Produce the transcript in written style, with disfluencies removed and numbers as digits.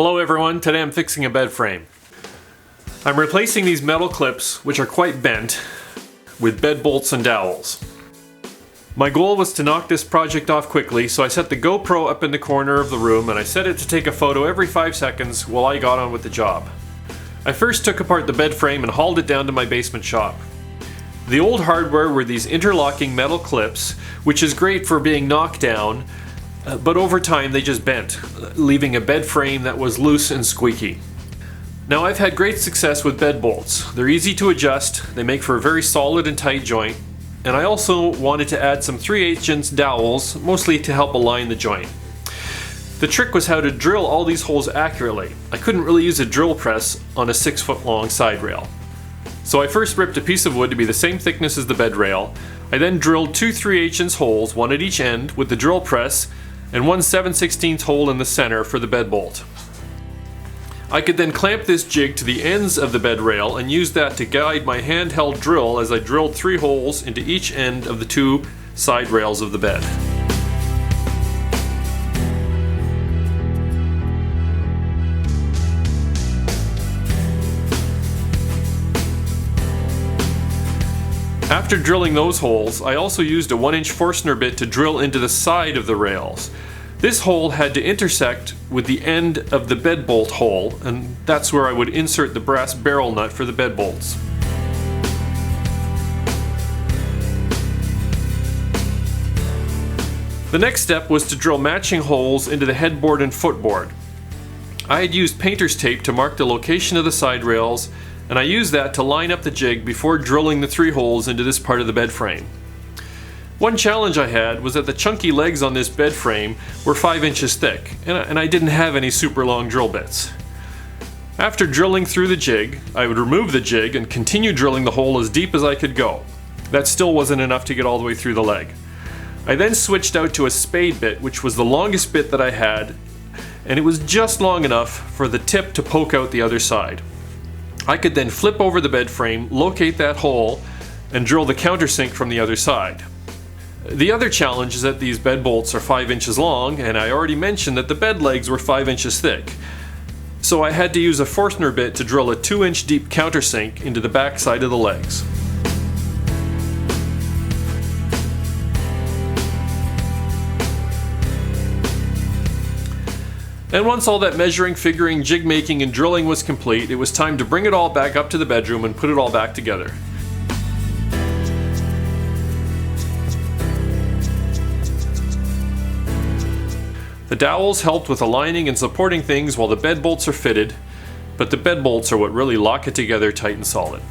Hello everyone, today I'm fixing a bed frame. I'm replacing these metal clips, which are quite bent, with bed bolts and dowels. My goal was to knock this project off quickly, so I set the GoPro up in the corner of the room and I set it to take a photo every 5 seconds while I got on with the job. I first took apart the bed frame and hauled it down to my basement shop. The old hardware were these interlocking metal clips, which is great for being knocked down, but over time they just bent, leaving a bed frame that was loose and squeaky. Now I've had great success with bed bolts. They're easy to adjust, they make for a very solid and tight joint, and I also wanted to add some 3/8" dowels, mostly to help align the joint. The trick was how to drill all these holes accurately. I couldn't really use a drill press on a 6-foot long side rail. So I first ripped a piece of wood to be the same thickness as the bed rail. I then drilled 2 3/8" holes, one at each end, with the drill press, and one 7/16 hole in the center for the bed bolt. I could then clamp this jig to the ends of the bed rail and use that to guide my handheld drill as I drilled 3 holes into each end of the 2 side rails of the bed. After drilling those holes, I also used a 1-inch Forstner bit to drill into the side of the rails. This hole had to intersect with the end of the bed bolt hole, and that's where I would insert the brass barrel nut for the bed bolts. The next step was to drill matching holes into the headboard and footboard. I had used painter's tape to mark the location of the side rails, and I used that to line up the jig before drilling the 3 holes into this part of the bed frame. One challenge I had was that the chunky legs on this bed frame were 5 inches thick, and I didn't have any super long drill bits. After drilling through the jig, I would remove the jig and continue drilling the hole as deep as I could go. That still wasn't enough to get all the way through the leg. I then switched out to a spade bit, which was the longest bit that I had, and it was just long enough for the tip to poke out the other side. I could then flip over the bed frame, locate that hole, and drill the countersink from the other side. The other challenge is that these bed bolts are 5 inches long, and I already mentioned that the bed legs were 5 inches thick. So I had to use a Forstner bit to drill a 2-inch deep countersink into the back side of the legs. And once all that measuring, figuring, jig making, and drilling was complete, it was time to bring it all back up to the bedroom and put it all back together. The dowels helped with aligning and supporting things while the bed bolts are fitted, but the bed bolts are what really lock it together tight and solid.